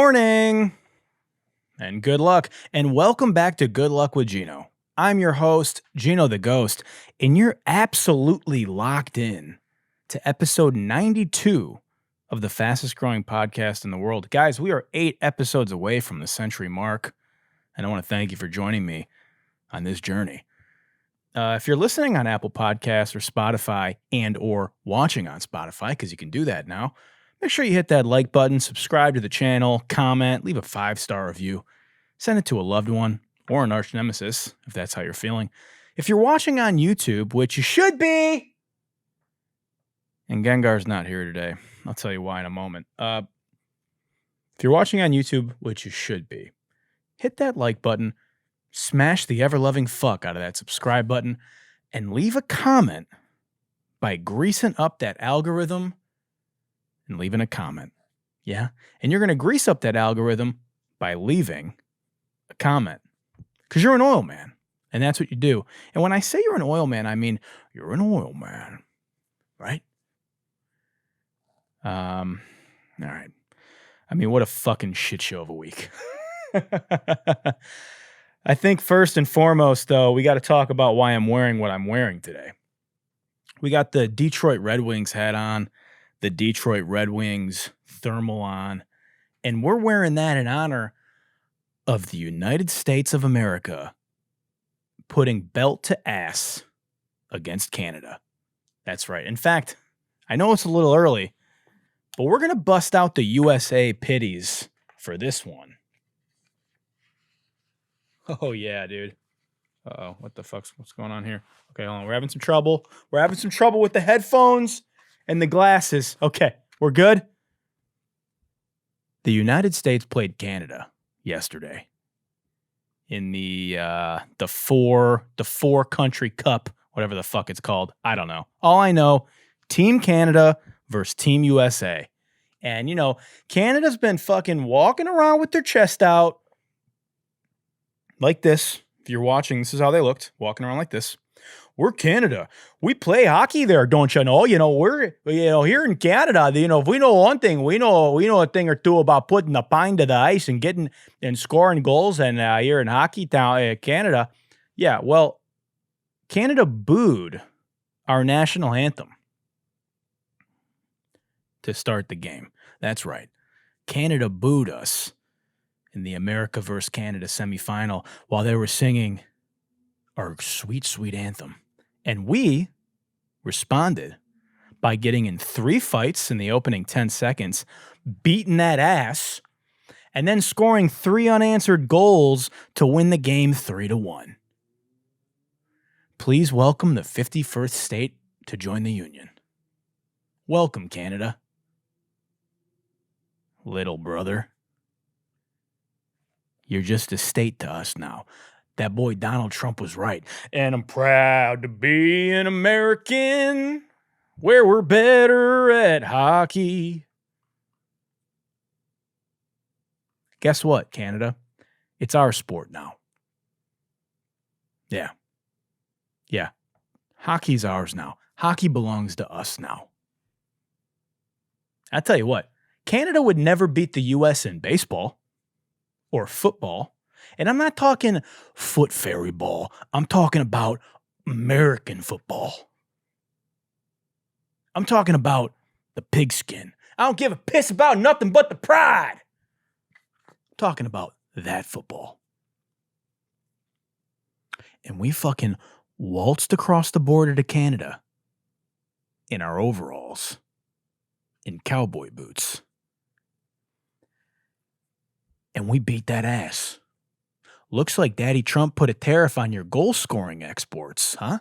morning and good luck, and welcome back to Good Luck with Gino. I'm your host, Gino the Ghost, and you're absolutely locked in to episode 92 of the fastest growing podcast in the world. Guys, we are 8 episodes away from the century mark, and I want to thank you for joining me on this journey. If you're listening on Apple Podcasts or Spotify and or watching on Spotify, because you can do that now, make sure you hit that like button, subscribe to the channel, comment, leave a 5-star review, send it to a loved one or an arch nemesis, if that's how you're feeling. If you're watching on YouTube, which you should be, and Gengar's not here today, I'll tell you why in a moment. If you're watching on YouTube, which you should be, hit that like button, smash the ever-loving fuck out of that subscribe button, and leave a comment by greasing up that algorithm and leaving a comment. Yeah? And you're going to grease up that algorithm by leaving a comment. Because you're an oil man. And that's what you do. And when I say you're an oil man, I mean you're an oil man. Right? All right. I mean, what a fucking shit show of a week. I think first and foremost, though, we got to talk about why I'm wearing what I'm wearing today. We got the Detroit Red Wings hat on, the Detroit Red Wings thermal on, and we're wearing that in honor of the United States of America putting belt to ass against Canada. That's right. In fact, I know it's a little early, but we're going to bust out the USA pitties for this one. Oh, yeah, dude. Uh-oh, what's going on here? Okay, hold on. We're having some trouble. We're having some trouble with the headphones and the glasses. Okay, we're good? The United States played Canada yesterday in the four country cup, whatever the fuck it's called. I don't know. All I know, Team Canada versus Team USA. And, you know, Canada's been fucking walking around with their chest out like this. If you're watching, this is how they looked, walking around like this. We're Canada. We play hockey there, don't you know? We're here in Canada. If we know one thing, we know a thing or two about putting the pine to the ice and getting and scoring goals. And here in hockey town, Canada, yeah. Well, Canada booed our national anthem to start the game. That's right. Canada booed us in the America versus Canada semifinal while they were singing our sweet, sweet anthem. And we responded by getting in 3 fights in the opening 10 seconds, beating that ass, and then scoring 3 unanswered goals to win the game 3-1. Please welcome the 51st state to join the Union. Welcome, Canada. Little brother. You're just a state to us now. That boy Donald Trump was right. And I'm proud to be an American where we're better at hockey. Guess what, Canada? It's our sport now. Yeah. Yeah. Hockey's ours now. Hockey belongs to us now. I tell you what, Canada would never beat the U.S. in baseball or football. And I'm not talking foot fairy ball. I'm talking about American football. I'm talking about the pigskin. I don't give a piss about nothing but the pride. I'm talking about that football. And we fucking waltzed across the border to Canada in our overalls, in cowboy boots. And we beat that ass. Looks like Daddy Trump put a tariff on your goal-scoring exports, huh?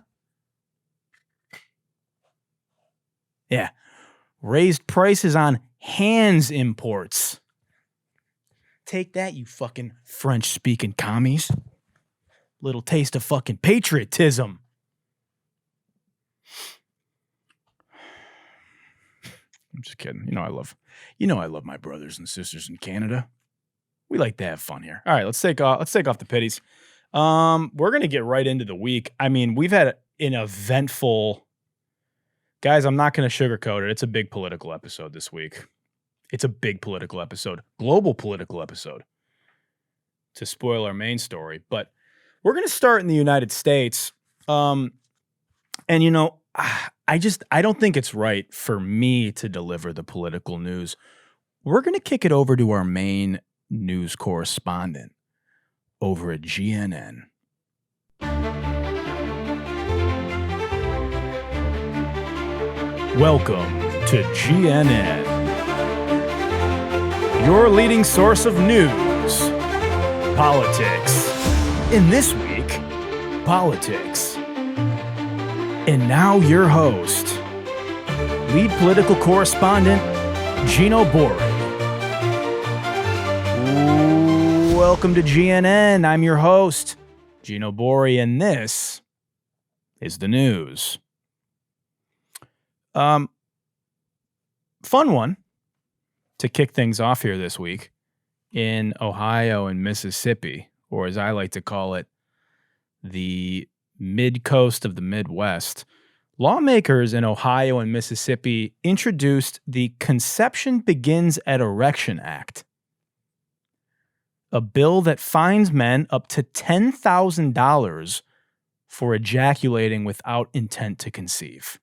Yeah. Raised prices on hands imports. Take that, you fucking French-speaking commies. Little taste of fucking patriotism. I'm just kidding. I love my brothers and sisters in Canada. We like to have fun here. All right, let's take off the pitties. We're gonna get right into the week. I mean, we've had an eventful. Guys, I'm not gonna sugarcoat it. It's a big political episode this week. It's a big political episode, global political episode, to spoil our main story. But we're going to start in the United States. And, you know, I don't think it's right for me to deliver the political news. We're going to kick it over to our main news correspondent over at GNN. Welcome to GNN, your leading source of news, politics. In this week, politics. And now your host, lead political correspondent, Gino Bori. Welcome to GNN. I'm your host, Gino Bori, and this is the news. Fun one to kick things off here this week in Ohio and Mississippi, or as I like to call it, the mid-coast of the Midwest. Lawmakers in Ohio and Mississippi introduced the Conception Begins at Erection Act, a bill that fines men up to $10,000 for ejaculating without intent to conceive.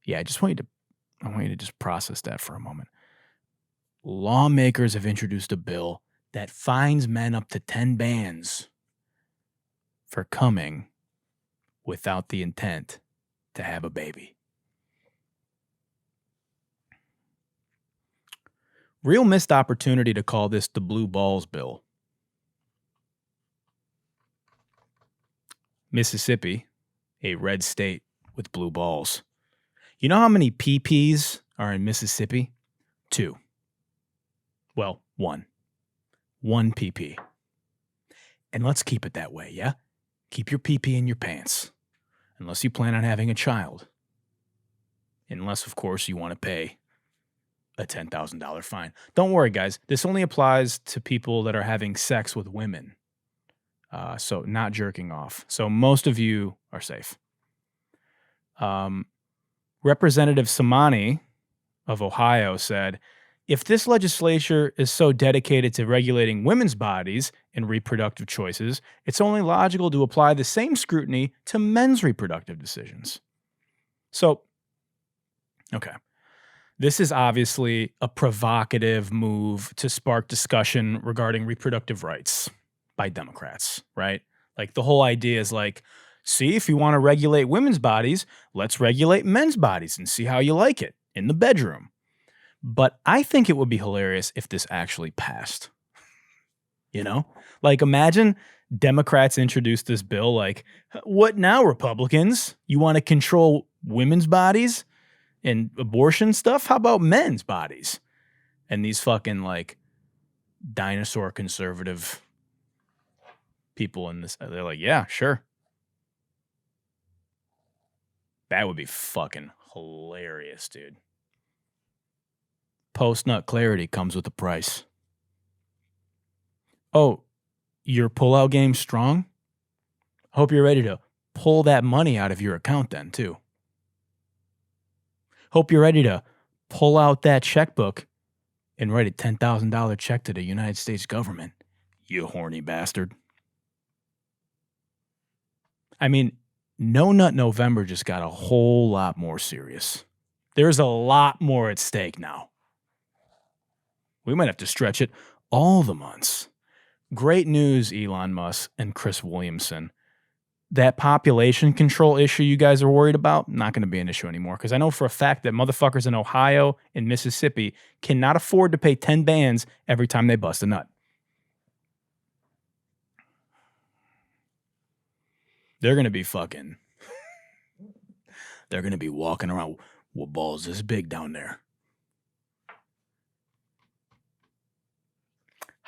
Yeah, I want you to just process that for a moment. Lawmakers have introduced a bill that fines men up to 10 bands for coming without the intent to have a baby. Real missed opportunity to call this the Blue Balls Bill. Mississippi, a red state with blue balls. You know how many PPs are in Mississippi? 2. Well, 1. 1 PP. And let's keep it that way, yeah? Keep your PP in your pants. Unless you plan on having a child. Unless, of course, you want to pay a $10,000 fine. Don't worry, guys. This only applies to people that are having sex with women. So not jerking off. So most of you are safe. Representative Samani of Ohio said, if this legislature is so dedicated to regulating women's bodies and reproductive choices, it's only logical to apply the same scrutiny to men's reproductive decisions. So, okay. This is obviously a provocative move to spark discussion regarding reproductive rights by Democrats, right? Like the whole idea is like, see, if you want to regulate women's bodies, let's regulate men's bodies and see how you like it in the bedroom. But I think it would be hilarious if this actually passed. You know? Like imagine Democrats introduced this bill like, what now, Republicans? You want to control women's bodies and abortion stuff? How about men's bodies? And these fucking like dinosaur conservative people in this, they're like, yeah, sure. That would be fucking hilarious, dude. Post-nut clarity comes with a price. Oh, your pullout game's strong? Hope you're ready to pull that money out of your account then, too. Hope you're ready to pull out that checkbook and write a $10,000 check to the United States government, you horny bastard. I mean, No Nut November just got a whole lot more serious. There's a lot more at stake now. We might have to stretch it all the months. Great news, Elon Musk and Chris Williamson. That population control issue you guys are worried about, not going to be an issue anymore. Because I know for a fact that motherfuckers in Ohio and Mississippi cannot afford to pay 10 bands every time they bust a nut. They're going to be fucking... They're going to be walking around with balls this big down there.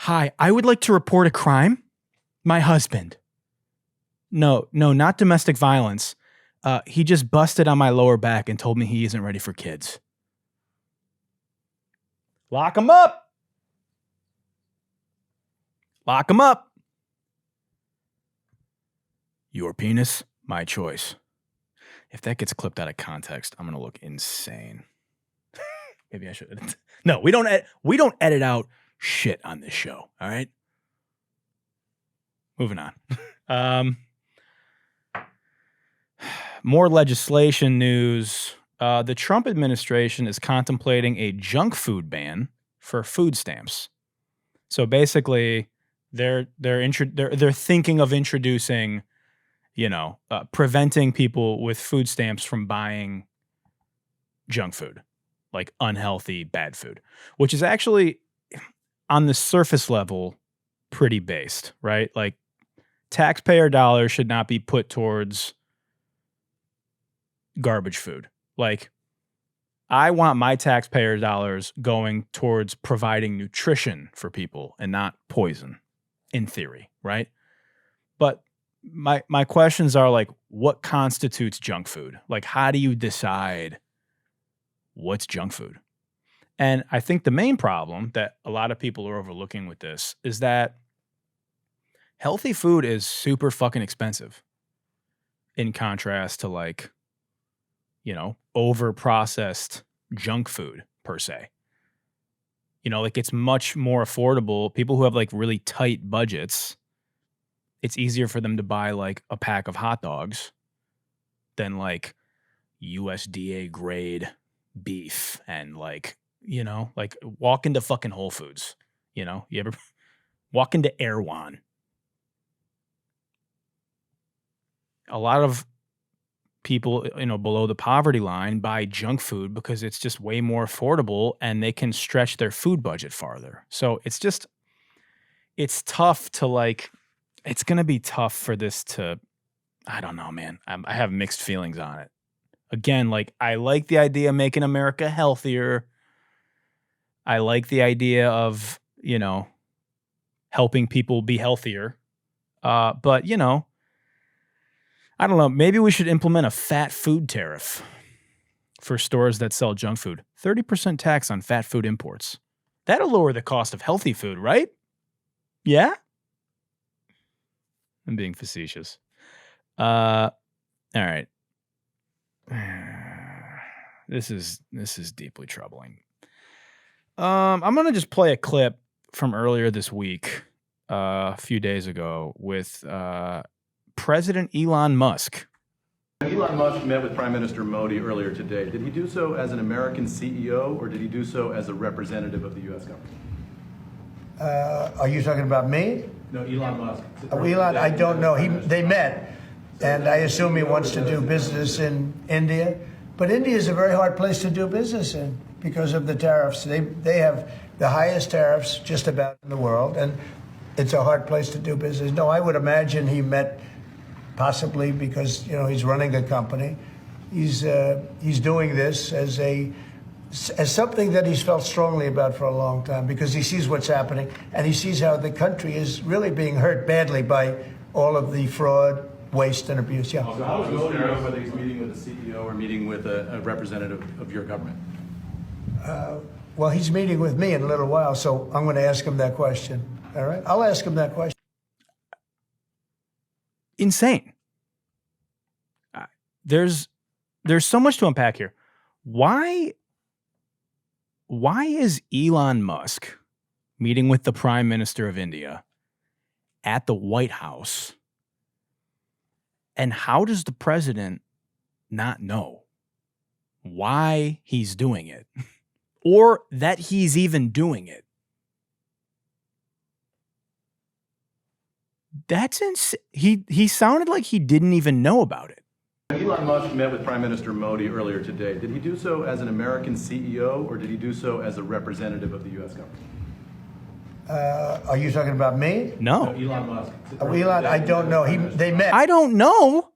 Hi, I would like to report a crime. My husband. No, not domestic violence. He just busted on my lower back and told me he isn't ready for kids. Lock him up. Lock him up. Your penis, my choice. If that gets clipped out of context, I'm going to look insane. Maybe I should. No, we don't edit out shit on this show. All right. Moving on. More legislation news. The Trump administration is contemplating a junk food ban for food stamps. So basically, they're thinking of introducing, preventing people with food stamps from buying junk food, like unhealthy, bad food, which is actually on the surface level pretty based, right? Like taxpayer dollars should not be put towards garbage food. Like I want my taxpayer dollars going towards providing nutrition for people and not poison, in theory, right? But my questions are like, what constitutes junk food? Like, how do you decide what's junk food? And I think the main problem that a lot of people are overlooking with this is that healthy food is super fucking expensive in contrast to like, over processed junk food per se. Like it's much more affordable. People who have like really tight budgets, it's easier for them to buy like a pack of hot dogs than like USDA grade beef and like, like walk into fucking Whole Foods, you ever walk into Erewhon. A lot of people, below the poverty line buy junk food because it's just way more affordable and they can stretch their food budget farther. So it's tough to like, it's going to be tough for this to, I don't know, man. I have mixed feelings on it. Again, like I like the idea of making America healthier. I like the idea of, helping people be healthier. But, I don't know. Maybe we should implement a fat food tariff for stores that sell junk food. 30% tax on fat food imports. That'll lower the cost of healthy food, right? Yeah? I'm being facetious. All right. This is deeply troubling. I'm going to just play a clip from earlier this week, a few days ago, with President Elon Musk. Elon Musk met with Prime Minister Modi earlier today. Did he do so as an American CEO or did he do so as a representative of the U.S. government? Are you talking about me? No, Elon Musk. Elon, I don't know. They met, and I assume he wants to do business in India. But India is a very hard place to do business in because of the tariffs. They have the highest tariffs just about in the world, and it's a hard place to do business. No, I would imagine he met possibly because he's running a company. He's doing this as something that he's felt strongly about for a long time because he sees what's happening and he sees how the country is really being hurt badly by all of the fraud, waste, and abuse. Yeah. So how does Modi know whether he's meeting with a CEO or meeting with a representative of your government? Well, he's meeting with me in a little while, so I'm going to ask him that question. All right? I'll ask him that question. Insane. There's so much to unpack here. Why is Elon Musk meeting with the Prime Minister of India at the White House? And how does the president not know why he's doing it or that he's even doing it? That's insane. He sounded like he didn't even know about it. Elon Musk met with Prime Minister Modi earlier today. Did he do so as an American CEO or did he do so as a representative of the U.S. government? Are you talking about me? No. Elon Musk. Elon, I don't know. They met. I don't know.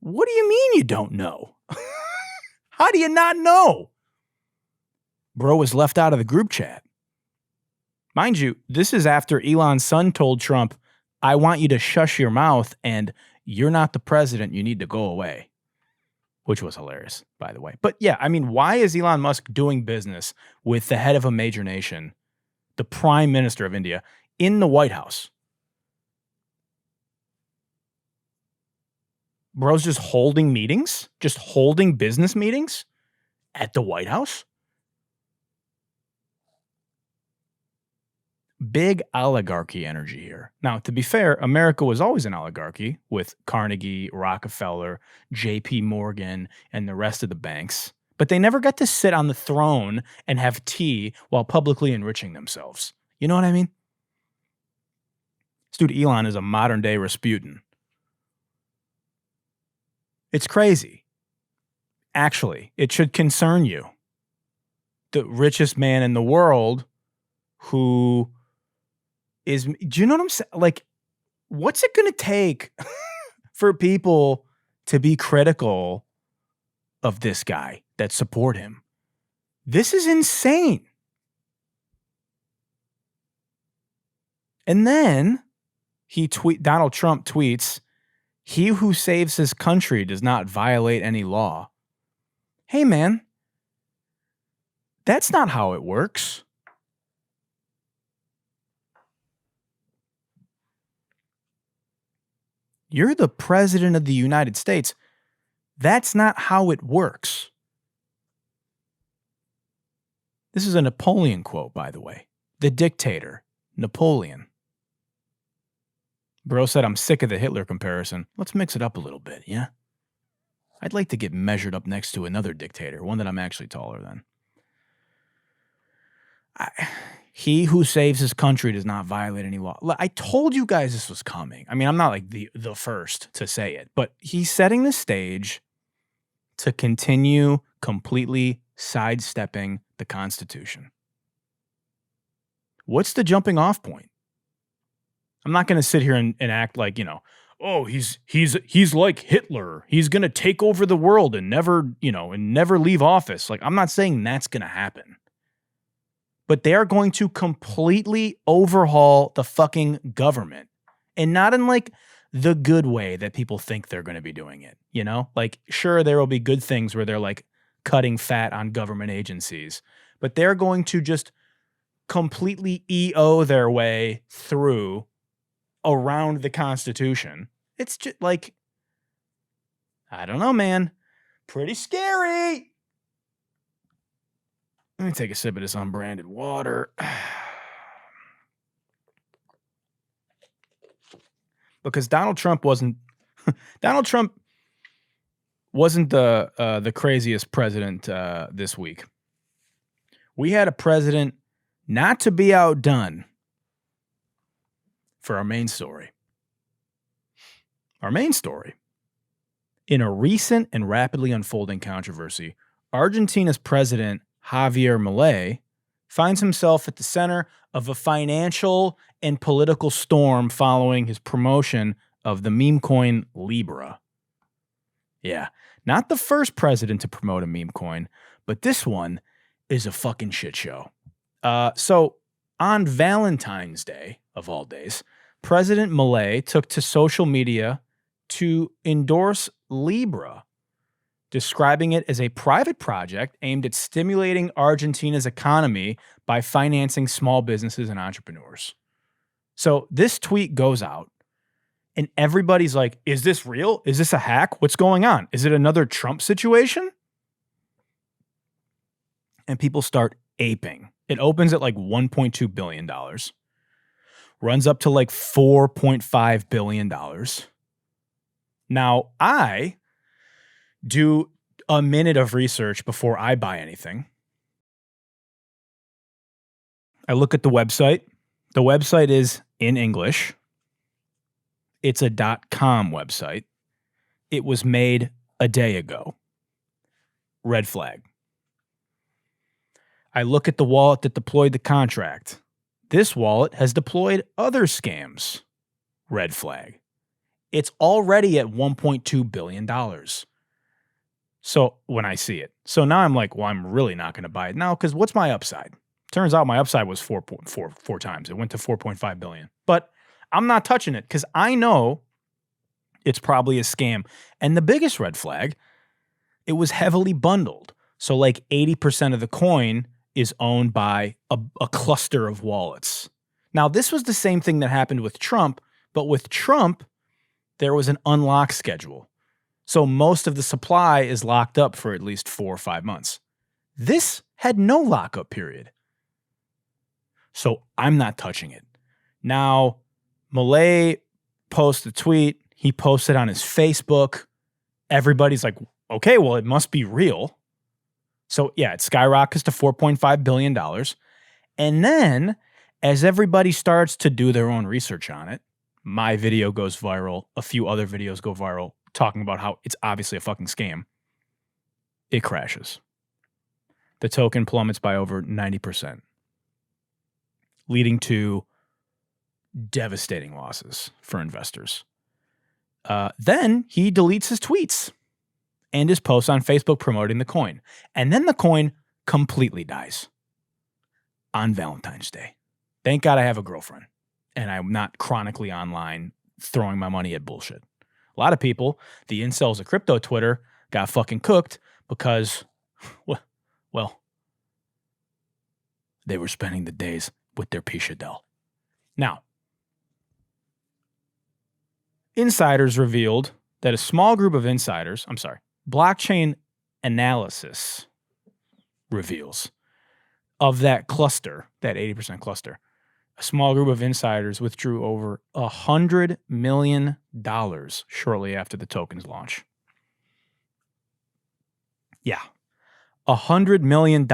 What do you mean you don't know? How do you not know? Bro was left out of the group chat. Mind you, this is after Elon's son told Trump, I want you to shush your mouth and you're not the president. You need to go away. Which was hilarious, by the way. But yeah, I mean, why is Elon Musk doing business with the head of a major nation, the Prime Minister of India, in the White House? Bro's just holding meetings, just holding business meetings at the White House. Big oligarchy energy here. Now, to be fair, America was always an oligarchy with Carnegie, Rockefeller, JP Morgan, and the rest of the banks. But they never got to sit on the throne and have tea while publicly enriching themselves. You know what I mean? This dude Elon is a modern day Rasputin. It's crazy. Actually, it should concern you. The richest man in the world who is, do you know what I'm saying? Like, what's it going to take for people to be critical of this guy that support him? This is insane. And then Donald Trump tweets, "He who saves his country does not violate any law." Hey, man, that's not how it works. You're the president of the United States. That's not how it works. This is a Napoleon quote, by the way. The dictator, Napoleon. Bro said, "I'm sick of the Hitler comparison. Let's mix it up a little bit, yeah? I'd like to get measured up next to another dictator, one that I'm actually taller than." He who saves his country does not violate any law. I told you guys this was coming. I mean, I'm not like the first to say it, but he's setting the stage to continue completely sidestepping the Constitution. What's the jumping off point? I'm not going to sit here and act like, oh, he's like Hitler. He's going to take over the world and never leave office. Like, I'm not saying that's going to happen. But they are going to completely overhaul the fucking government. And not in like the good way that people think they're going to be doing it. Like, sure, there will be good things where they're like cutting fat on government agencies. But they're going to just completely EO their way through around the Constitution. It's just like, I don't know, man. Pretty scary. Let me take a sip of this unbranded water. Because Donald Trump wasn't the craziest president this week. We had a president not to be outdone for our main story. Our main story. In a recent and rapidly unfolding controversy, Argentina's president, Javier Milei, finds himself at the center of a financial and political storm following his promotion of the Memecoin Libra. Yeah, not the first president to promote a meme coin, but this one is a fucking shit show. So on Valentine's Day, of all days, President Melei took to social media to endorse Libra, describing it as a private project aimed at stimulating Argentina's economy by financing small businesses and entrepreneurs. So this tweet goes out, and everybody's like, is this real? Is this a hack? What's going on? Is it another Trump situation? And people start aping. It opens at like $1.2 billion, runs up to like $4.5 billion. Now, I do a minute of research before I buy anything. I look at the website. The website is in English. It's a .com website. It was made a day ago. Red flag. I look at the wallet that deployed the contract. This wallet has deployed other scams. Red flag. It's already at $1.2 billion. So when I see it. So now I'm like, well, I'm really not going to buy it now because what's my upside? Turns out my upside was 4 times. It went to 4.5 billion. But I'm not touching it because I know it's probably a scam. And the biggest red flag, it was heavily bundled. So like 80% of the coin is owned by a cluster of wallets. Now, this was the same thing that happened with Trump, but with Trump, there was an unlock schedule. So most of the supply is locked up for at least 4 or 5 months. This had no lockup period. So I'm not touching it. Now, Melei posts a tweet. He posted on his Facebook. Everybody's like, okay, well, it must be real. So yeah, it skyrockets to $4.5 billion. And then as everybody starts to do their own research on it, my video goes viral. A few other videos go viral talking about how it's obviously a fucking scam. It crashes. The token plummets by over 90%, leading to devastating losses for investors. Then he deletes his tweets and his posts on Facebook promoting the coin. And then the coin completely dies on Valentine's Day. Thank God I have a girlfriend and I'm not chronically online throwing my money at bullshit. A lot of people, the incels of crypto Twitter, got fucking cooked because, well, they were spending the days with their Pichadel. Now, insiders revealed that a small group of insiders, blockchain analysis reveals of that cluster, that 80% cluster, a small group of insiders withdrew over $100 million shortly after the token's launch. Yeah. $100 million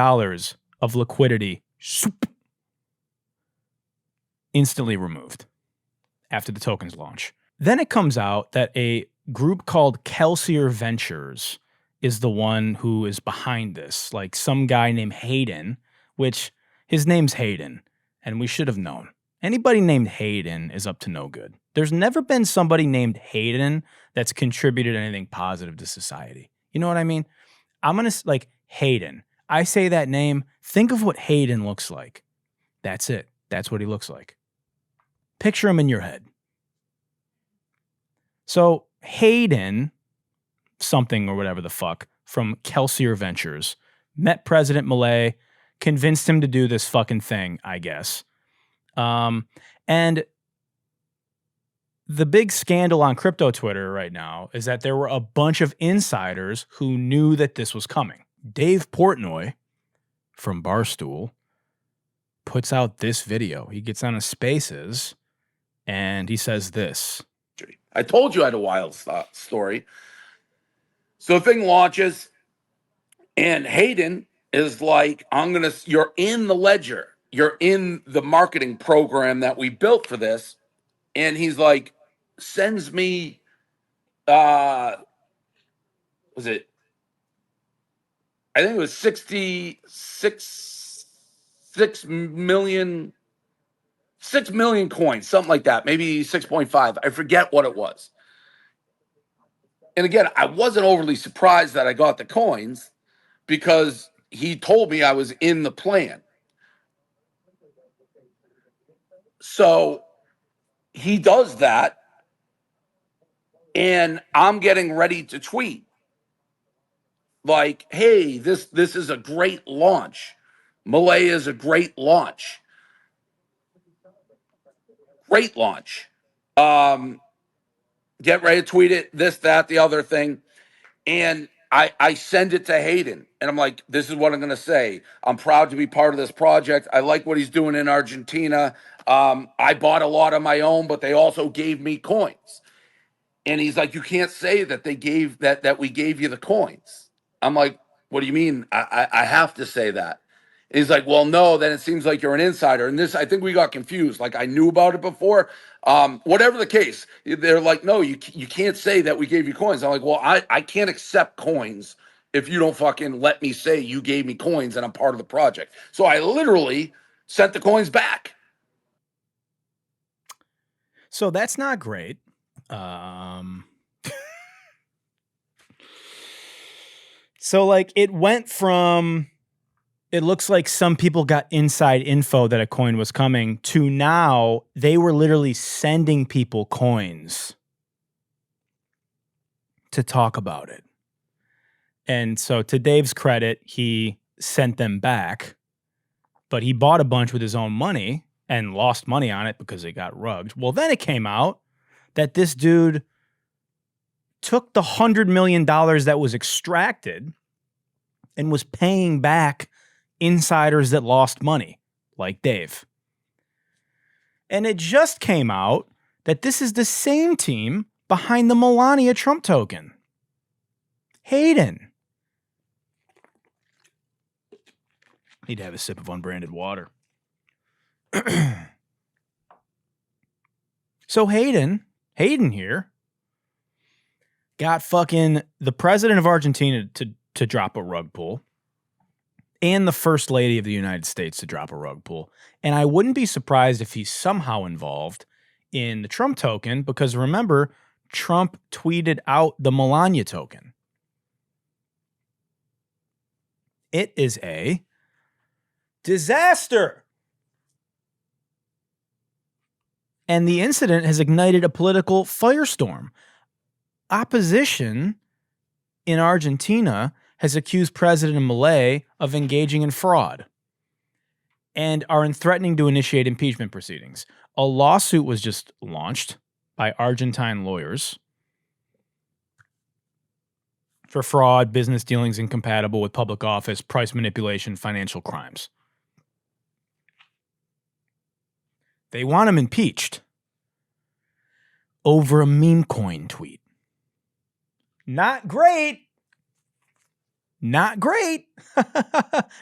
of liquidity instantly removed after the token's launch. Then it comes out that a group called Kelsier Ventures is the one who is behind this. Like some guy named Hayden, which his name's Hayden, and we should have known. Anybody named Hayden is up to no good. There's never been somebody named Hayden that's contributed anything positive to society. You know what I mean? I'm going to, like, Hayden. I say that name. Think of what Hayden looks like. That's it. That's what he looks like. Picture him in your head. So Hayden, something or whatever the fuck, from Kelsier Ventures, met President Milei, convinced him to do this fucking thing, I guess. And the big scandal on crypto Twitter right now is that there were a bunch of insiders who knew that this was coming. Dave Portnoy from Barstool puts out this video. He gets on his Spaces and he says this. I told you I had a wild story. So the thing launches and Hayden is like, you're in the ledger. You're in the marketing program that we built for this. And he's like, sends me, I think it was 6 million coins, something like that. Maybe 6.5. I forget what it was. And again, I wasn't overly surprised that I got the coins because he told me I was in the plan. So he does that, and I'm getting ready to tweet like, hey, this is a great launch. Milei is a great launch. Great launch. Get ready to tweet it, this, that, the other thing. And I send it to Hayden, and I'm like, this is what I'm going to say. I'm proud to be part of this project. I like what he's doing in Argentina. I bought a lot of my own, but they also gave me coins. And he's like, you can't say that they gave that we gave you the coins. I'm like, what do you mean? I have to say that. And he's like, well, no, then it seems like you're an insider. And this, I think we got confused. Like I knew about it before. Whatever the case, they're like, no, you can't say that we gave you coins. I'm like, well, I can't accept coins if you don't fucking let me say you gave me coins and I'm part of the project. So I literally sent the coins back. So that's not great. So like it went from, it looks like some people got inside info that a coin was coming to now they were literally sending people coins to talk about it. And so to Dave's credit, he sent them back, but he bought a bunch with his own money and lost money on it because it got rugged. Well, then it came out that this dude took the $100 million that was extracted and was paying back insiders that lost money, like Dave. And it just came out that this is the same team behind the Melania Trump token. Hayden. Need to have a sip of unbranded water. So Hayden here got fucking the president of Argentina to drop a rug pull and the first lady of the United States to drop a rug pull. And I wouldn't be surprised if he's somehow involved in the Trump token, because remember, Trump tweeted out the Melania token. It is a disaster. And the incident has ignited a political firestorm. Opposition in Argentina has accused President Milei of engaging in fraud and are threatening to initiate impeachment proceedings. A lawsuit was just launched by Argentine lawyers for fraud, business dealings incompatible with public office, price manipulation, financial crimes. They want him impeached over a Memecoin tweet. Not great. Not great.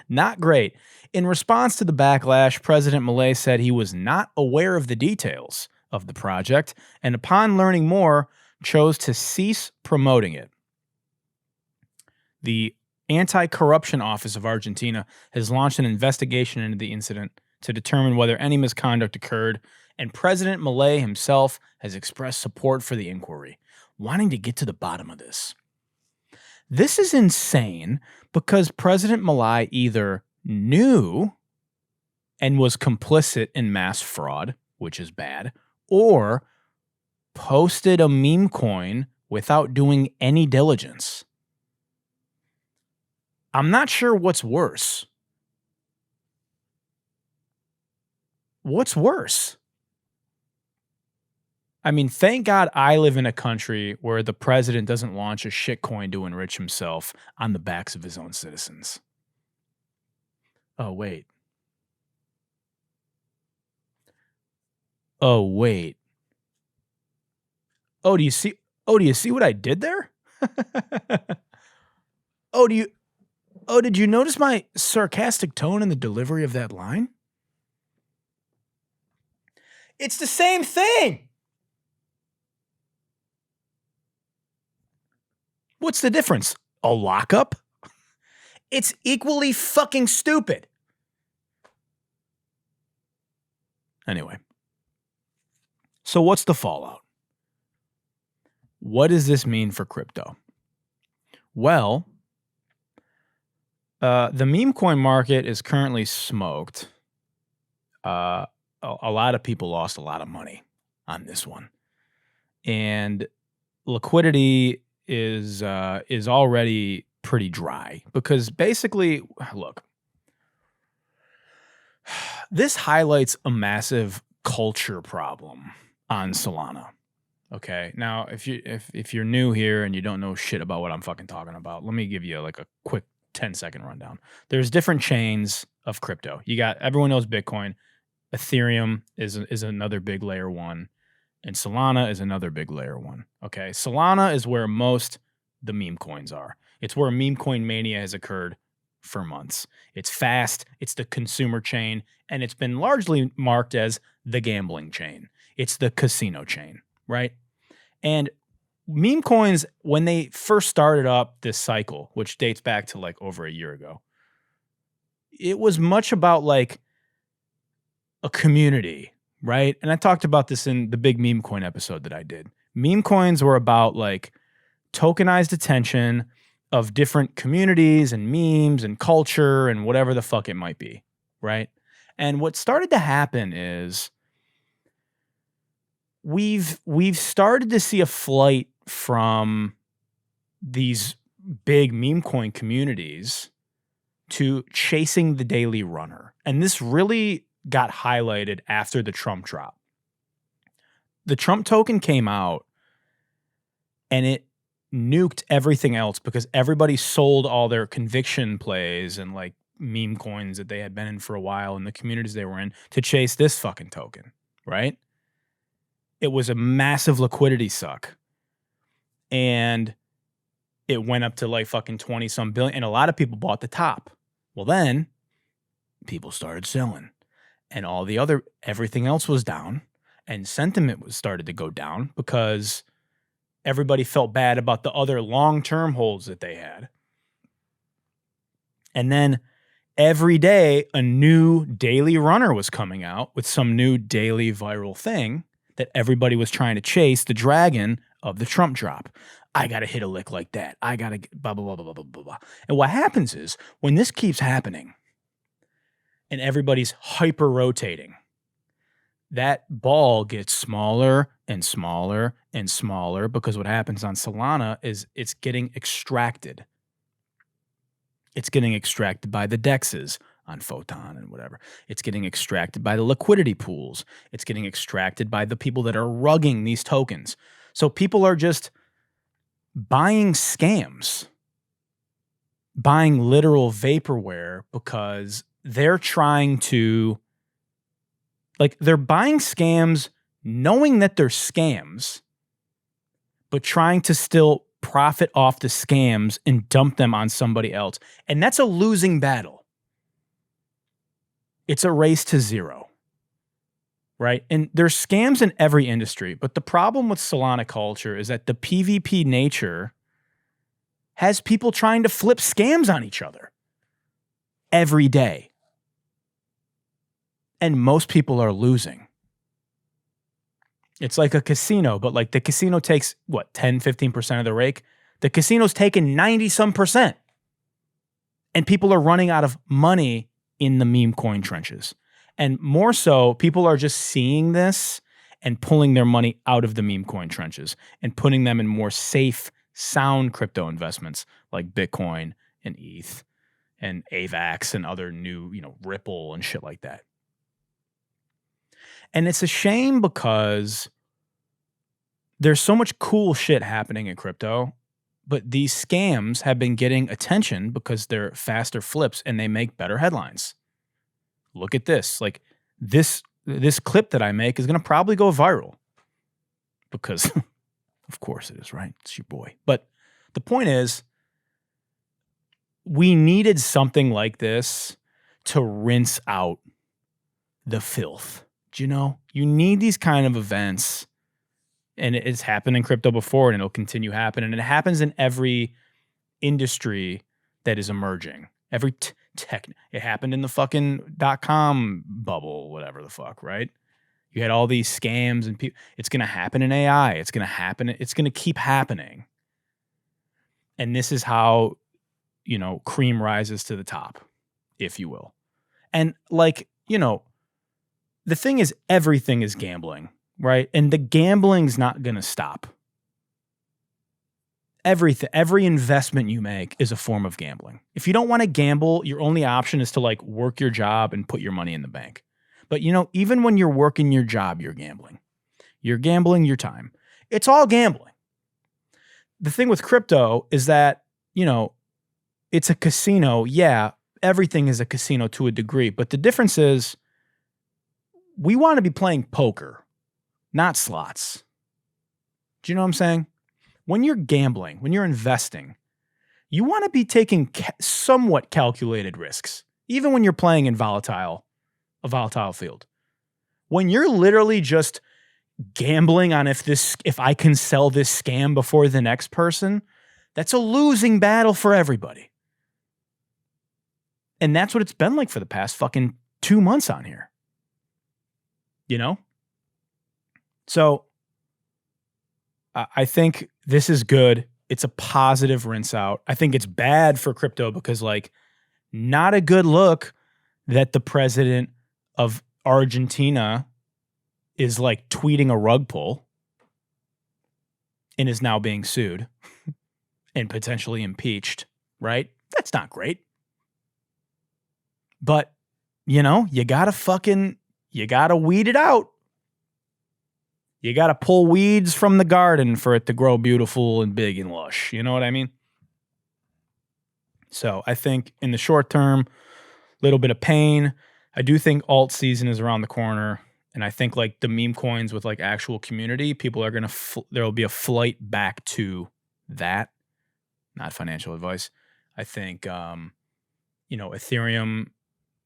Not great. In response to the backlash, President Milei said he was not aware of the details of the project, and upon learning more, chose to cease promoting it. The Anti-Corruption Office of Argentina has launched an investigation into the incident to determine whether any misconduct occurred, and President Milei himself has expressed support for the inquiry, wanting to get to the bottom of this. This is insane because President Milei either knew and was complicit in mass fraud, which is bad, or posted a meme coin without doing any diligence. I'm not sure what's worse. What's worse? I mean, thank God I live in a country where the president doesn't launch a shitcoin to enrich himself on the backs of his own citizens. Oh, wait. Oh, wait. Oh, do you see what I did there? Did you notice my sarcastic tone in the delivery of that line? It's the same thing. What's the difference? A lockup? It's equally fucking stupid. Anyway. So what's the fallout? What does this mean for crypto? Well, the meme coin market is currently smoked. A lot of people lost a lot of money on this one. And liquidity is already pretty dry because basically, look, this highlights a massive culture problem on Solana. Okay, now if you're new here and you don't know shit about what I'm fucking talking about, let me give you like a quick 10-second rundown. There's different chains of crypto. You got, everyone knows Bitcoin, Ethereum is another big layer one, and Solana is another big layer one. Okay, Solana is where most the meme coins are. It's where meme coin mania has occurred for months. It's fast, it's the consumer chain, and it's been largely marked as the gambling chain. It's the casino chain, right? And meme coins, when they first started up this cycle, which dates back to like over a year ago, it was much about like a community, right? And I talked about this in the big meme coin episode that I did. Meme coins were about like tokenized attention of different communities and memes and culture and whatever the fuck it might be, right? And what started to happen is we've started to see a flight from these big meme coin communities to chasing the daily runner. And this really got highlighted after the Trump drop. The Trump token came out and nuked everything else because everybody sold all their conviction plays and like meme coins that they had been in for a while in the communities they were in to chase this fucking token, right? It was a massive liquidity suck. And it went up to like fucking 20 some billion. And a lot of people bought the top. Well, then people started selling and everything else was down and sentiment was started to go down because everybody felt bad about the other long-term holds that they had. And then every day, a new daily runner was coming out with some new daily viral thing that everybody was trying to chase, the dragon of the Trump drop. I got to hit a lick like that. I got to blah, blah, blah, blah, blah, blah, blah. And what happens is when this keeps happening and everybody's hyper rotating, that ball gets smaller and smaller and smaller because what happens on Solana is it's getting extracted. It's getting extracted by the DEXs on Photon and whatever. It's getting extracted by the liquidity pools. It's getting extracted by the people that are rugging these tokens. So people are just buying scams, buying literal vaporware because they're trying to, like, they're buying scams knowing that they're scams, but trying to still profit off the scams and dump them on somebody else. And that's a losing battle. It's a race to zero, right? And there's scams in every industry, but the problem with Solana culture is that the PvP nature has people trying to flip scams on each other every day. And most people are losing. It's like a casino, but like the casino takes, what, 10, 15% of the rake? The casino's taking 90-some%. And people are running out of money in the meme coin trenches. And more so, people are just seeing this and pulling their money out of the meme coin trenches and putting them in more safe, sound crypto investments like Bitcoin and ETH and AVAX and other new, Ripple and shit like that. And it's a shame because there's so much cool shit happening in crypto, but these scams have been getting attention because they're faster flips and they make better headlines. Look at this. Like this clip that I make is going to probably go viral because of course it is, right? It's your boy. But the point is, we needed something like this to rinse out the filth. You need these kind of events, and it's happened in crypto before, and it'll continue happening. And it happens in every industry that is emerging. Every tech. It happened in the fucking .com bubble, whatever the fuck, right? You had all these scams, and it's going to happen in AI. It's going to happen. It's going to keep happening. And this is how, cream rises to the top, if you will. And the thing is, everything is gambling, right? And the gambling's not going to stop. Every investment you make is a form of gambling. If you don't want to gamble, your only option is to work your job and put your money in the bank. But even when you're working your job, you're gambling. You're gambling your time. It's all gambling. The thing with crypto is that, it's a casino. Yeah, everything is a casino to a degree. But the difference is, we want to be playing poker, not slots. Do you know what I'm saying? When you're gambling, when you're investing, you want to be taking somewhat calculated risks, even when you're playing in a volatile field. When you're literally just gambling on if I can sell this scam before the next person, that's a losing battle for everybody. And that's what it's been like for the past fucking 2 months on here. So I think this is good. It's a positive rinse out. I think it's bad for crypto because not a good look that the president of Argentina is tweeting a rug pull and is now being sued and potentially impeached, right? That's not great. But, you gotta weed it out. You got to pull weeds from the garden for it to grow beautiful and big and lush. You know what I mean? So I think in the short term, a little bit of pain. I do think alt season is around the corner. And I think like the meme coins with like actual community, people are going to, there will be a flight back to that. Not financial advice. I think, Ethereum,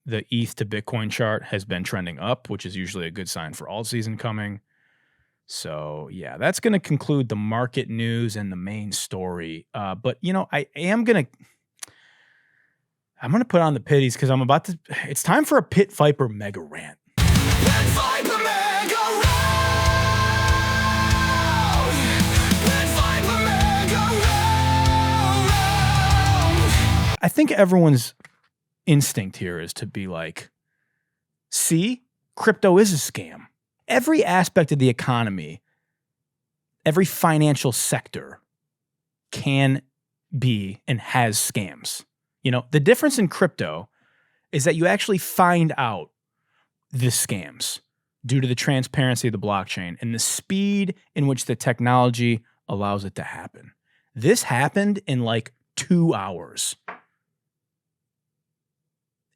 the ETH to Bitcoin chart has been trending up, which is usually a good sign for alt season coming. So yeah, that's going to conclude the market news and the main story. But I'm going to put on the pitties because it's time for a Pit Viper mega rant. Pit Viper mega round. Pit Viper mega round. I think everyone's instinct here is to be like, see, crypto is a scam. Every aspect of the economy, every financial sector can be and has scams. The difference in crypto is that you actually find out the scams due to the transparency of the blockchain and the speed in which the technology allows it to happen. This happened in like 2 hours.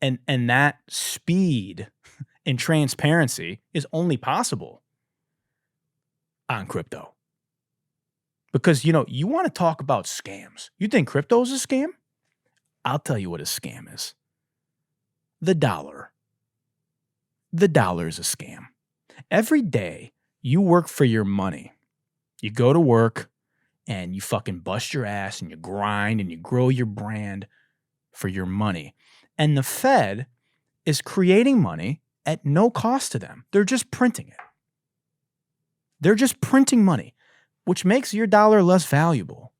And that speed and transparency is only possible on crypto. Because, you want to talk about scams. You think crypto is a scam? I'll tell you what a scam is. The dollar. The dollar is a scam. Every day you work for your money. You go to work and you fucking bust your ass and you grind and you grow your brand for your money. And the Fed is creating money at no cost to them. They're just printing it. They're just printing money, which makes your dollar less valuable.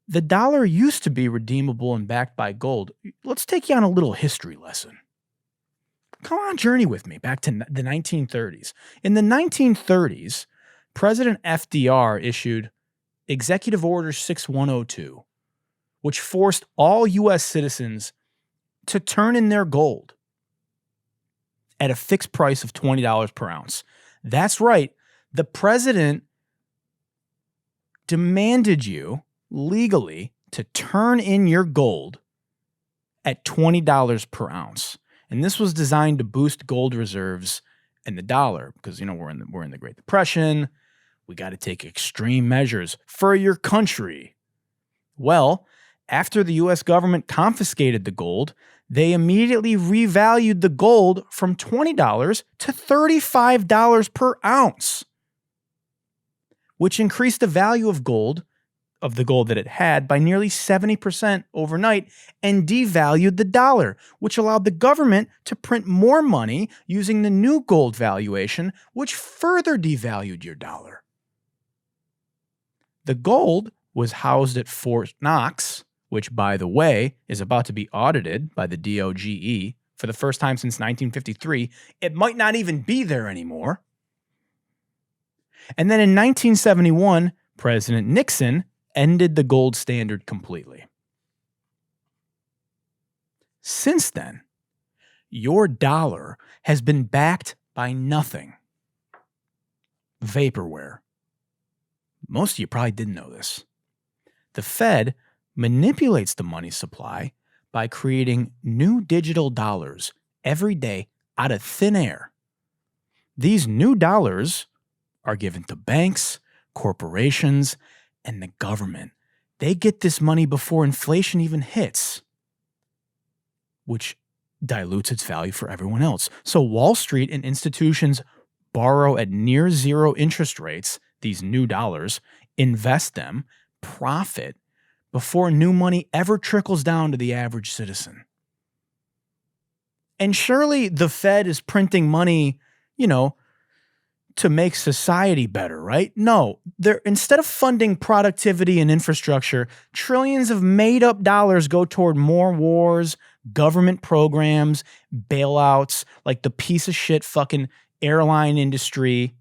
The dollar used to be redeemable and backed by gold. Let's take you on a little history lesson. Come on, journey with me back to the 1930s. In the 1930s, President FDR issued Executive Order 6102, which forced all U.S. citizens to turn in their gold at a fixed price of $20 per ounce. That's right. The president demanded you legally to turn in your gold at $20 per ounce. And this was designed to boost gold reserves and the dollar because, we're in the Great Depression. We got to take extreme measures for your country. Well, after the U.S. government confiscated the gold, they immediately revalued the gold from $20 to $35 per ounce, which increased the value of the gold that it had by nearly 70% overnight and devalued the dollar, which allowed the government to print more money using the new gold valuation, which further devalued your dollar. The gold was housed at Fort Knox, which, by the way, is about to be audited by the DOGE for the first time since 1953. It might not even be there anymore. And then in 1971, President Nixon ended the gold standard completely. Since then, your dollar has been backed by nothing. Vaporware. Most of you probably didn't know this. The Fed manipulates the money supply by creating new digital dollars every day out of thin air. These new dollars are given to banks, corporations, and the government. They get this money before inflation even hits, which dilutes its value for everyone else. So Wall Street and institutions borrow at near zero interest rates, these new dollars, invest them, profit, before new money ever trickles down to the average citizen. And surely the Fed is printing money, to make society better, right? No, instead of funding productivity and infrastructure, trillions of made-up dollars go toward more wars, government programs, bailouts, like the piece of shit fucking airline industry.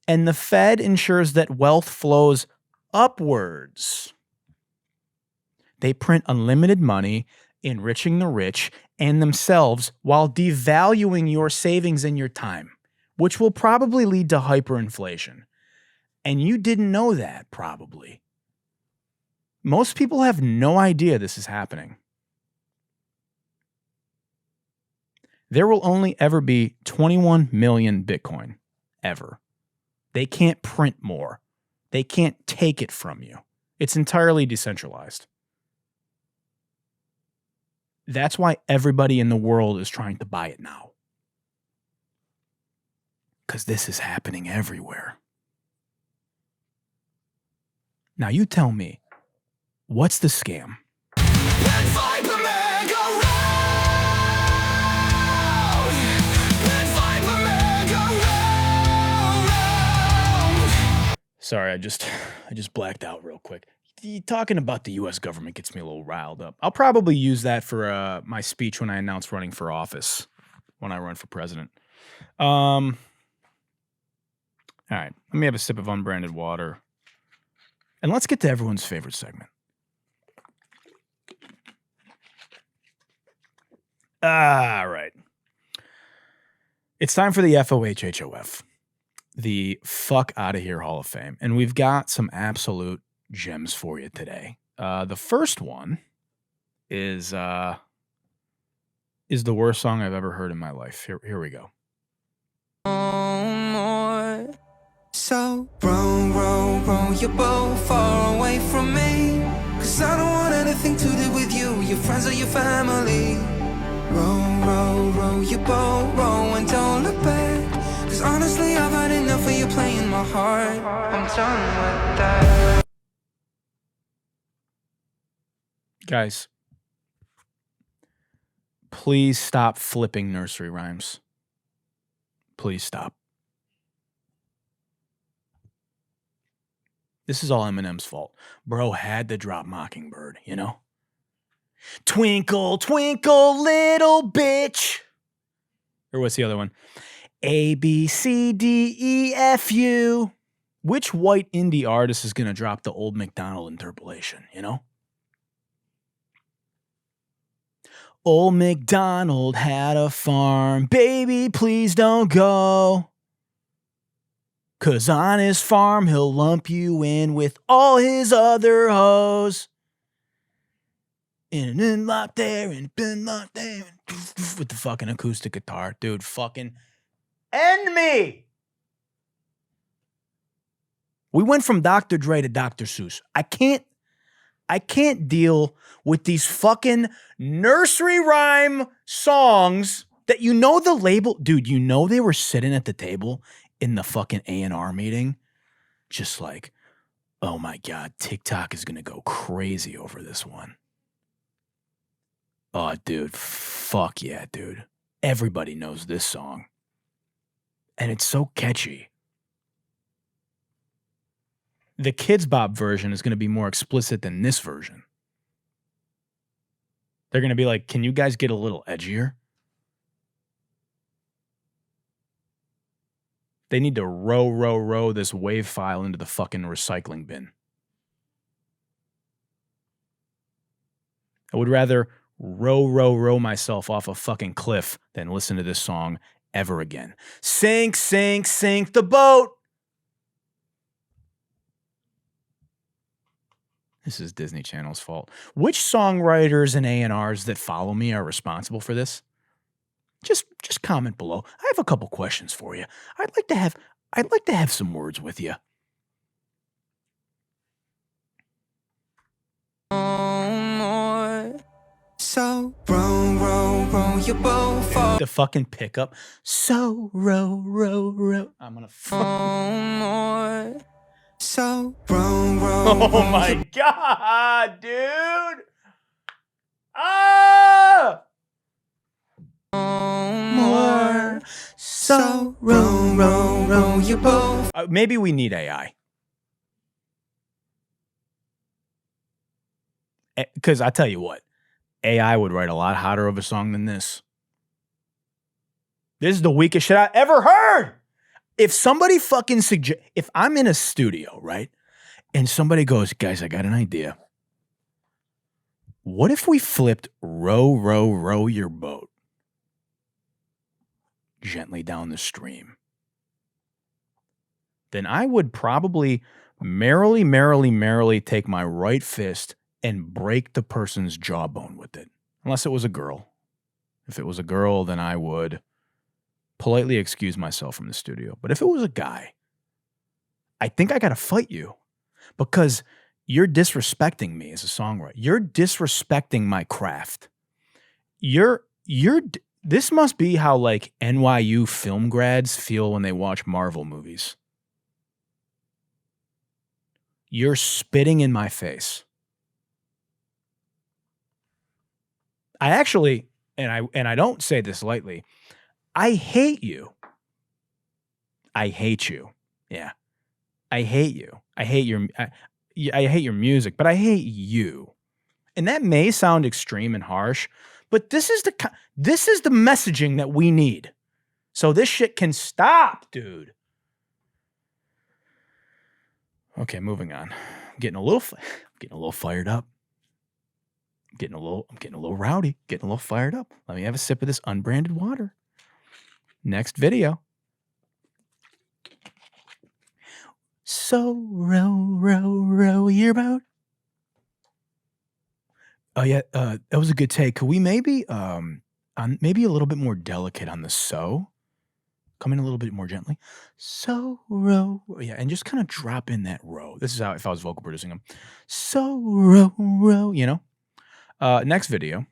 And the Fed ensures that wealth flows upwards. They print unlimited money, enriching the rich and themselves while devaluing your savings and your time. which will probably lead to hyperinflation. And you didn't know that, probably. Most people have no idea this is happening. There will only ever be 21 million Bitcoin, ever. They can't print more. They can't take it from you. It's entirely decentralized. That's why everybody in the world is trying to buy it now. Because this is happening everywhere. Now you tell me, what's the scam? Pin fight the mega round. Pin fight the mega round. Sorry, I just blacked out real quick. Talking about the U.S. government gets me a little riled up. I'll probably use that for my speech when I announce running for office, when I run for president. All right, let me have a sip of unbranded water. And let's get to everyone's favorite segment. All right. It's time for the FOH HOF, the Fuck Outta Here Hall of Fame. And we've got some absolute gems for you today. The first one is the worst song I've ever heard in my life. Here we go. More. So row your boat far away from me, 'cause I don't want anything to do with you, your friends or your family. Row your boat, row and don't look back, 'cause honestly I've had enough of you playing my heart. I'm done with that. Guys, please stop flipping nursery rhymes. Please stop. This is all Eminem's fault. Bro had to drop Mockingbird, you know? Twinkle, twinkle, little bitch. Or what's the other one? A, B, C, D, E, F, U. Which white indie artist is going to drop the Old MacDonald interpolation, you know? Old MacDonald had a farm. Baby, please don't go. 'Cause on his farm, he'll lump you in with all his other hoes. In and locked there, and been locked there, with the fucking acoustic guitar. Dude, fucking end me! We went from Dr. Dre to Dr. Seuss. I can't deal with these fucking nursery rhyme songs that you know the label. Dude, you know they were sitting at the table in the fucking A&R meeting, just like, oh my God, TikTok is going to go crazy over this one. Oh, dude, fuck yeah, dude. Everybody knows this song. And it's so catchy. The Kids Bop version is going to be more explicit than this version. They're going to be like, can you guys get a little edgier? They need to row this wave file into the fucking recycling bin. I would rather row myself off a fucking cliff than listen to this song ever again. Sink, sink, sink the boat. This is Disney Channel's fault. Which songwriters and A&Rs that follow me are responsible for this? Just comment below. I have a couple questions for you. I'd like to have some words with you. More. So row your boat far. The fucking pickup. So row. I'm gonna More. So row Oh my God, dude. Ah! more. So row your boat. Maybe we need AI. Because I tell you what, AI would write a lot hotter of a song than this. This is the weakest shit I ever heard. If somebody fucking if I'm in a studio, right, and somebody goes, guys, I got an idea. What if we flipped row your boat gently down the stream then I would probably merrily take my right fist and break the person's jawbone with it. Unless it was a girl. If it was a girl, then I would politely excuse myself from the studio. But if it was a guy, I think I got to fight you because you're disrespecting me as a songwriter. You're disrespecting my craft. This must be how like NYU film grads feel when they watch Marvel movies. You're spitting in my face. I actually, and I don't say this lightly, I hate you. I hate you. Yeah. I hate you. I hate your music, but I hate you. And that may sound extreme and harsh, but this is the messaging that we need. So this shit can stop, dude. Okay, moving on. I'm getting a little fired up. I'm getting a little rowdy, getting a little fired up. Let me have a sip of this unbranded water. Next video. So row your boat. Oh yeah, that was a good take. Could we maybe maybe a little bit more delicate on the so? Come in a little bit more gently. So row, yeah, and just kind of drop in that row. This is how if I was vocal producing them. So row, you know. Next video.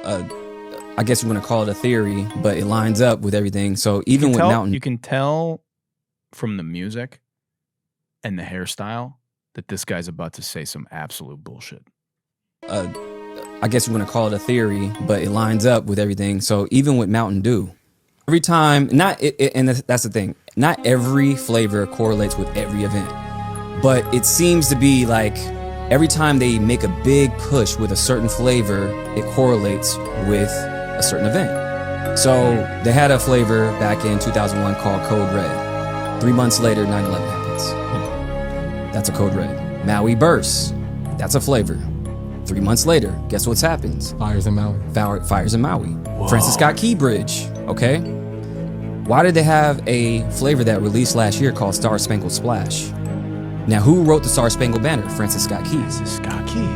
I guess you want to call it a theory, but it lines up with everything. So even with Mountain, you can tell from the music and the hairstyle that this guy's about to say some absolute bullshit. I guess you want to call it a theory, but it lines up with everything. So even with Mountain Dew, every time, and that's the thing, not every flavor correlates with every event, but it seems to be like every time they make a big push with a certain flavor, it correlates with a certain event. So they had a flavor back in 2001 called Code Red. 3 months later, 9/11 happens. That's a Code Red. Maui Burst. That's a flavor. 3 months later, guess what happens? Fires in Maui. Fires in Maui. Francis Scott Key Bridge. Okay. Why did they have a flavor that released last year called Star Spangled Splash? Now, who wrote the Star Spangled Banner? Francis Scott Key. Scott Key.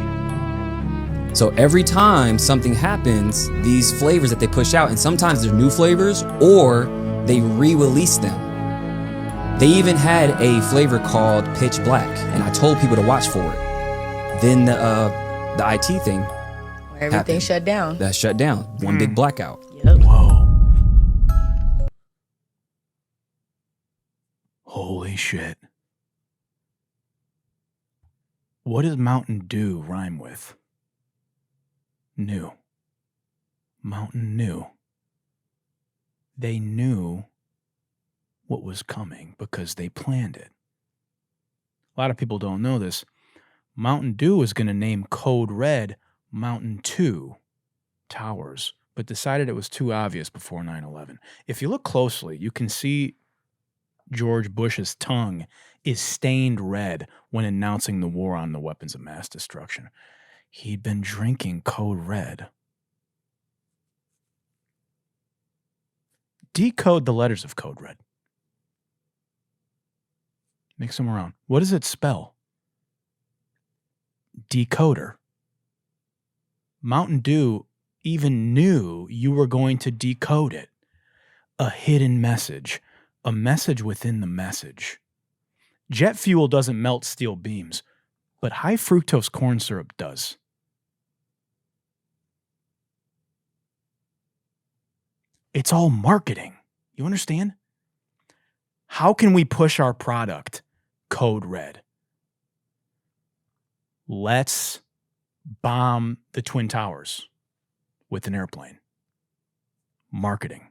So every time something happens, these flavors that they push out, and sometimes they're new flavors or they re-release them. They even had a flavor called Pitch Black, and I told people to watch for it. Then the IT thing Everything happened. shut down. That shut down. One big blackout. Yep. Whoa. Holy shit. What does Mountain Dew rhyme with? New. Mountain New. They knew what was coming because they planned it. A lot of people don't know this. Mountain Dew was going to name Code Red Mountain 2 Towers, but decided it was too obvious before 9/11. If you look closely, you can see George Bush's tongue is stained red when announcing the war on the weapons of mass destruction. He'd been drinking Code Red. Decode the letters of Code Red. Mix them around. What does it spell? Decoder. Mountain Dew even knew you were going to decode it. A hidden message. A message within the message. Jet fuel doesn't melt steel beams, but high fructose corn syrup does. It's all marketing. You understand? How can we push our product? Code Red. Let's bomb the Twin Towers with an airplane. Marketing.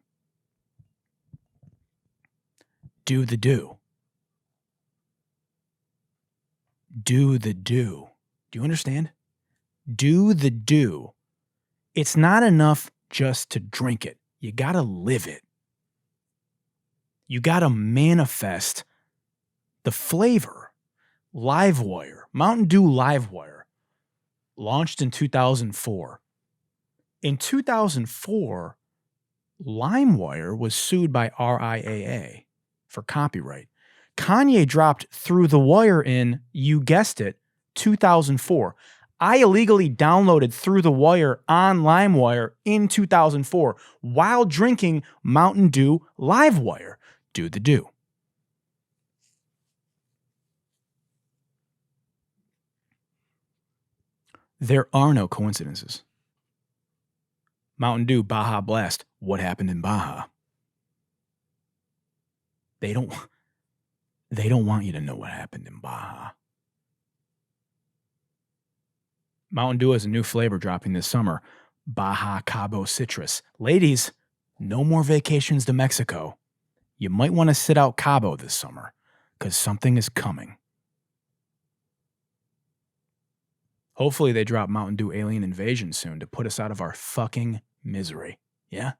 Do the do. Do the do. Do you understand? Do the do. It's not enough just to drink it. You gotta live it. You gotta manifest the flavor. Livewire, Mountain Dew Livewire, launched in 2004. In 2004, LimeWire was sued by RIAA for copyright. Kanye dropped Through the Wire in, you guessed it, 2004. I illegally downloaded Through the Wire on LimeWire in 2004 while drinking Mountain Dew Livewire. Do the do. There are no coincidences. Mountain Dew Baja Blast. What happened in Baja? They don't want you to know what happened in Baja. Mountain Dew has a new flavor dropping this summer. Baja Cabo Citrus. Ladies, no more vacations to Mexico. You might want to sit out Cabo this summer because something is coming. Hopefully they drop Mountain Dew Alien Invasion soon to put us out of our fucking misery. Yeah?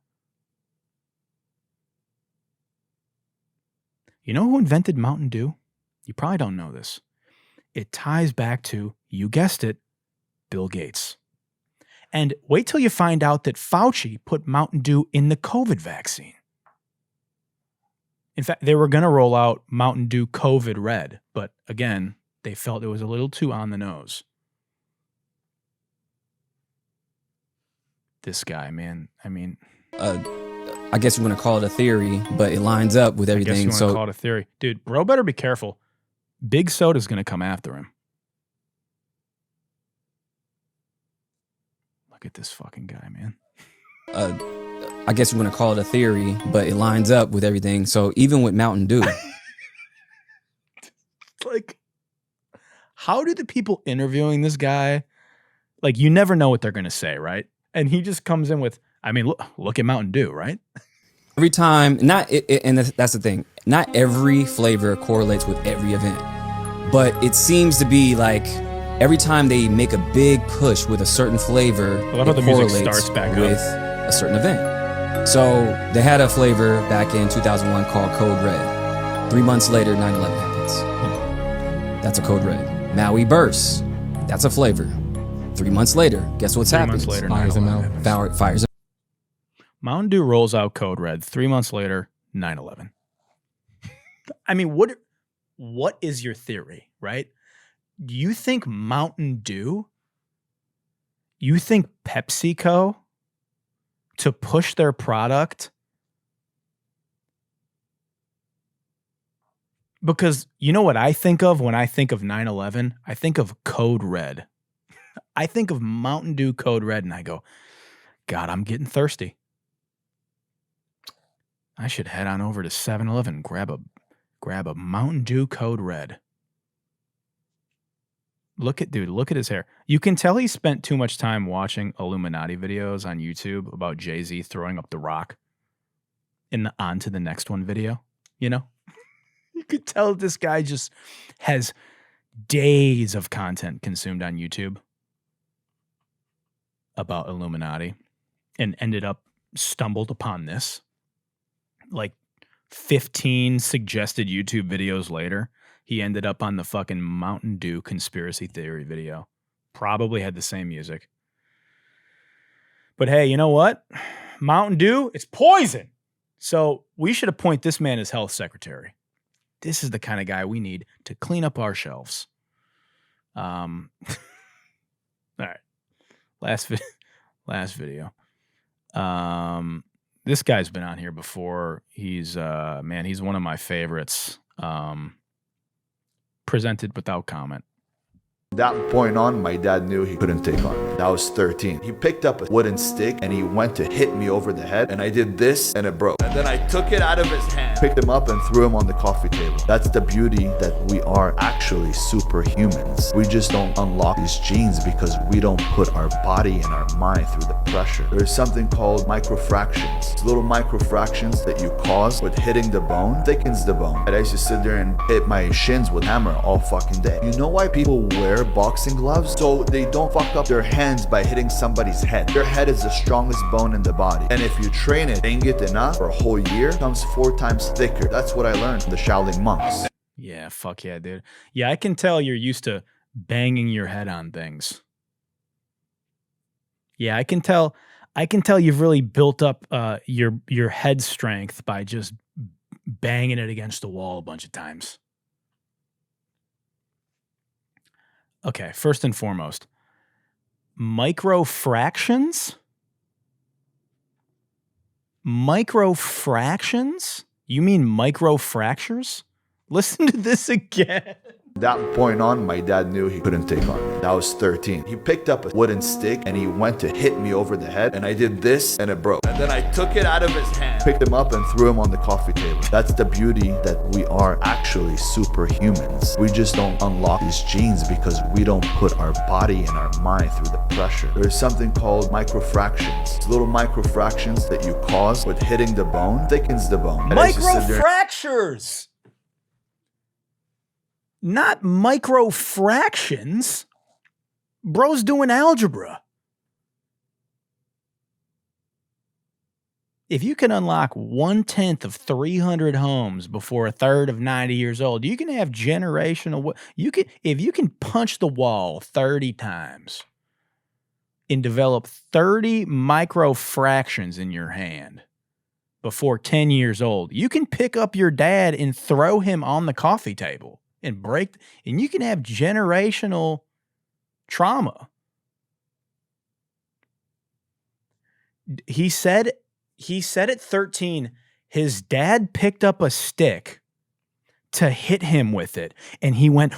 You know who invented Mountain Dew? You probably don't know this. It ties back to, you guessed it, Bill Gates. And wait till you find out that Fauci put Mountain Dew in the COVID vaccine. In fact, they were going to roll out Mountain Dew COVID Red, but again, they felt it was a little too on the nose. This guy, man, I mean... I guess you want to call it a theory, but it lines up with everything. I guess you want to call it a theory. Dude, bro better be careful. Big Soda's going to come after him. Look at this fucking guy, man. I guess you want to call it a theory, but it lines up with everything. So even with Mountain Dew. Like, how do the people interviewing this guy, like, you never know what they're going to say, right? And he just comes in with, I mean, look at Mountain Dew, right? Every time, and that's the thing. Not every flavor correlates with every event, but it seems to be like every time they make a big push with a certain flavor, I love how the music starts back with up. A certain event. So they had a flavor back in 2001 called Code Red. 3 months later, 9/11 happens. That's a Code Red. Maui bursts. That's a flavor. 3 months later, guess what's happening? 3 months later, Fires them 9/11 out. Fires them. Mountain Dew rolls out Code Red. 3 months later, 9/11. I mean, what is your theory, right? Do you think Mountain Dew, you think PepsiCo, to push their product? Because you know what I think of when I think of 9/11? I think of Code Red. I think of Mountain Dew Code Red and I go, God, I'm getting thirsty. I should head on over to 7-Eleven and grab a Mountain Dew Code Red. Look at his hair. You can tell he spent too much time watching Illuminati videos on YouTube about Jay-Z throwing up the rock in the on to the next one video, you know? You could tell this guy just has days of content consumed on YouTube about Illuminati and stumbled upon this. Like 15 suggested YouTube videos later, he ended up on the fucking Mountain Dew conspiracy theory video. Probably had the same music. But hey, you know what? Mountain Dew, it's poison. So we should appoint this man as health secretary. This is the kind of guy we need to clean up our shelves. All right. Last video. This guy's been on here before. He's he's one of my favorites. Presented without comment. That point on, my dad knew he couldn't take on me. I was 13. He picked up a wooden stick and he went to hit me over the head, and I did this and it broke. And then I took it out of his hand, picked him up and threw him on the coffee table. That's the beauty, that we are actually superhumans. We just don't unlock these genes because we don't put our body and our mind through the pressure. There's something called microfractions. It's little microfractions that you cause with hitting the bone, thickens the bone. And I used to sit there and hit my shins with hammer all fucking day. You know why people wear boxing gloves? So they don't fuck up their hands by hitting somebody's head. Their head is the strongest bone in the body. And if you train it, ain't get enough for a whole year, it becomes 4 times thicker. That's what I learned from the Shaolin monks. Yeah, fuck yeah, dude. Yeah, I can tell you're used to banging your head on things. Yeah, I can tell you've really built up your head strength by just banging it against the wall a bunch of times. Okay, first and foremost, microfractions? Microfractions? You mean microfractures? Listen to this again. That point on, my dad knew he couldn't take on me. I was 13. He picked up a wooden stick and he went to hit me over the head, and I did this and it broke. And then I took it out of his hand, picked him up and threw him on the coffee table. That's the beauty that we are actually superhumans. We just don't unlock these genes because we don't put our body and our mind through the pressure. There's something called microfractions. It's little microfractions that you cause with hitting the bone, thickens the bone. And as you sit there- Microfractures! Not microfractions. Bro's doing algebra. If you can unlock 1/10 of 300 homes before a third of 90 years old, you can have generational. If you can punch the wall 30 times and develop 30 microfractions in your hand before 10 years old, you can pick up your dad and throw him on the coffee table and break, and you can have generational trauma. He said at 13, his dad picked up a stick to hit him with it, and he went,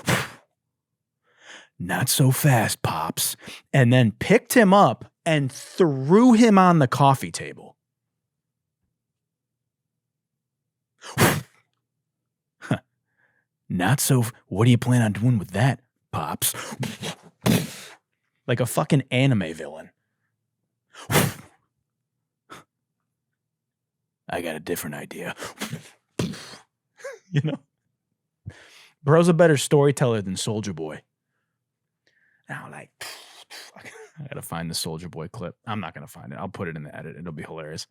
"Not so fast, Pops," and then picked him up and threw him on the coffee table. Not so. What do you plan on doing with that, Pops? Like a fucking anime villain. I got a different idea. You know? Bro's a better storyteller than Soulja Boy. Now, like, I gotta find the Soulja Boy clip. I'm not gonna find it. I'll put it in the edit. It'll be hilarious.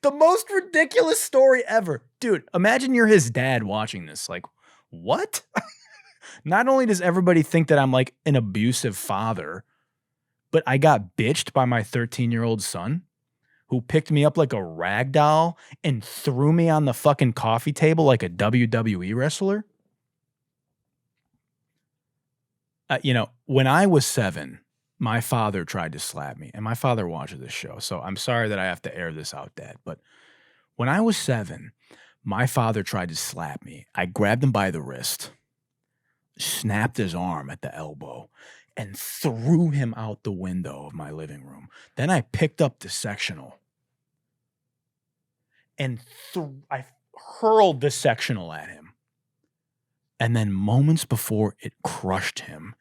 The most ridiculous story ever. Dude, imagine you're his dad watching this. Like, what? Not only does everybody think that I'm like an abusive father, but I got bitched by my 13-year-old son who picked me up like a rag doll and threw me on the fucking coffee table like a WWE wrestler. When I was 7, my father tried to slap me, and my father watches this show, so I'm sorry that I have to air this out, Dad. But when I was 7, my father tried to slap me. I grabbed him by the wrist, snapped his arm at the elbow, and threw him out the window of my living room. Then I picked up the sectional and I hurled the sectional at him. And then moments before it crushed him,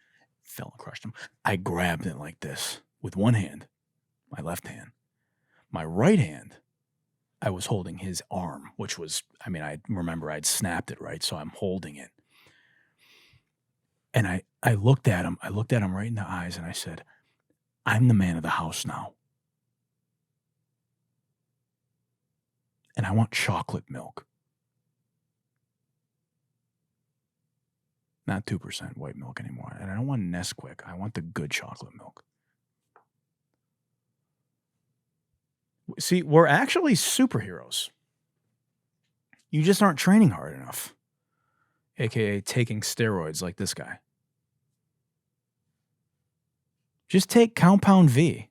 I grabbed it like this with one hand, my left hand. My right hand, I was holding his arm, which was, I remember I'd snapped it, right? So I'm holding it. And I looked at him right in the eyes and I said, "I'm the man of the house now. And I want chocolate milk. Not 2% white milk anymore. And I don't want Nesquik. I want the good chocolate milk." See, we're actually superheroes. You just aren't training hard enough. AKA taking steroids like this guy. Just take Compound V.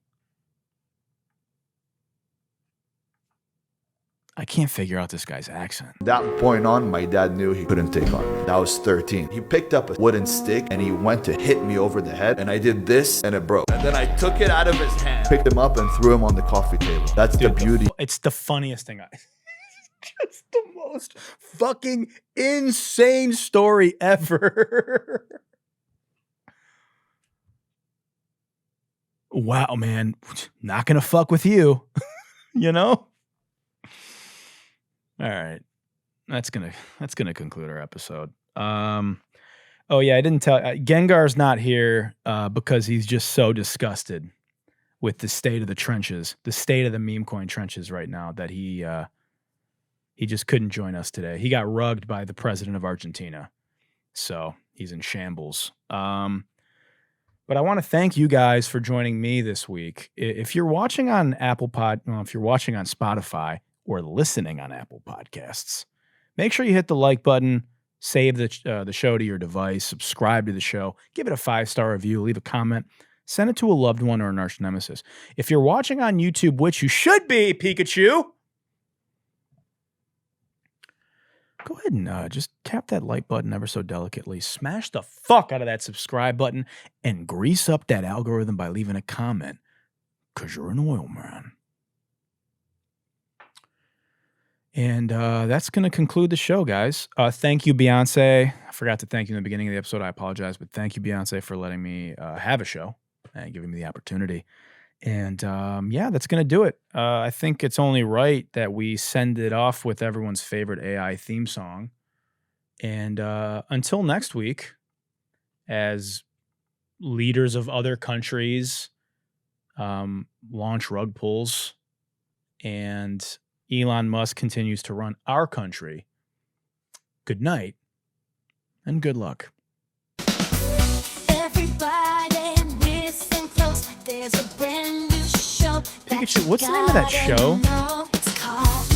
I can't figure out this guy's accent. That point on, my dad knew he couldn't take on me. I was 13. He picked up a wooden stick and he went to hit me over the head, and I did this and it broke. And then I took it out of his hand, picked him up and threw him on the coffee table. That's the beauty. It's the funniest thing. Just the most fucking insane story ever. Wow, man. Not gonna fuck with you. You know? All right. That's gonna conclude our episode. Oh yeah, I didn't tell Gengar's not here because he's just so disgusted with the state of the trenches, the state of the Memecoin trenches right now, that he just couldn't join us today. He got rugged by the president of Argentina, so he's in shambles. But I want to thank you guys for joining me this week. If you're watching on if you're watching on Spotify or listening on Apple Podcasts, make sure you hit the like button, save the show to your device, subscribe to the show, give it a 5-star review, leave a comment, send it to a loved one or an arch nemesis. If you're watching on YouTube, which you should be, Pikachu, go ahead and just tap that like button ever so delicately. Smash the fuck out of that subscribe button and grease up that algorithm by leaving a comment, because you're an oil man. And that's going to conclude the show, guys. Thank you, Beyonce. I forgot to thank you in the beginning of the episode. I apologize. But thank you, Beyonce, for letting me have a show and giving me the opportunity. And yeah, that's going to do it. I think it's only right that we send it off with everyone's favorite AI theme song. And until next week, as leaders of other countries launch rug pulls and Elon Musk continues to run our country, good night and good luck. Everybody listen close. There's a brand new show. Pikachu, what's the name of that show? It's called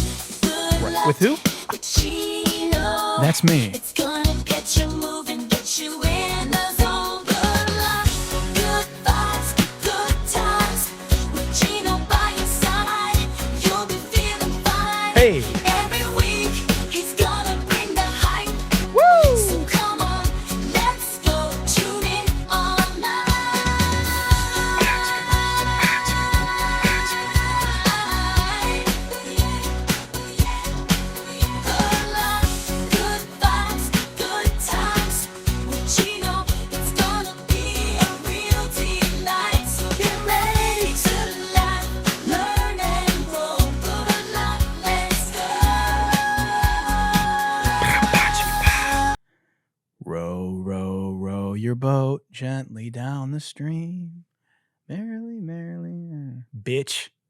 Good Luck With who? with Gino. That's me. It's gonna get you moving, get you in the zone. Good luck, good vibes, good times. With Gino by your side, you'll be feeling fine. Hey. Every week, he's gonna bring the hype. Woo! So come on, let's go tune in online. Good luck, good vibes, good times. With Gino, it's gonna be a real delight. So get ready to laugh, learn and grow. Good luck, let's go. Row, row, row your boat gently down the stream. Merrily, merrily. Bitch.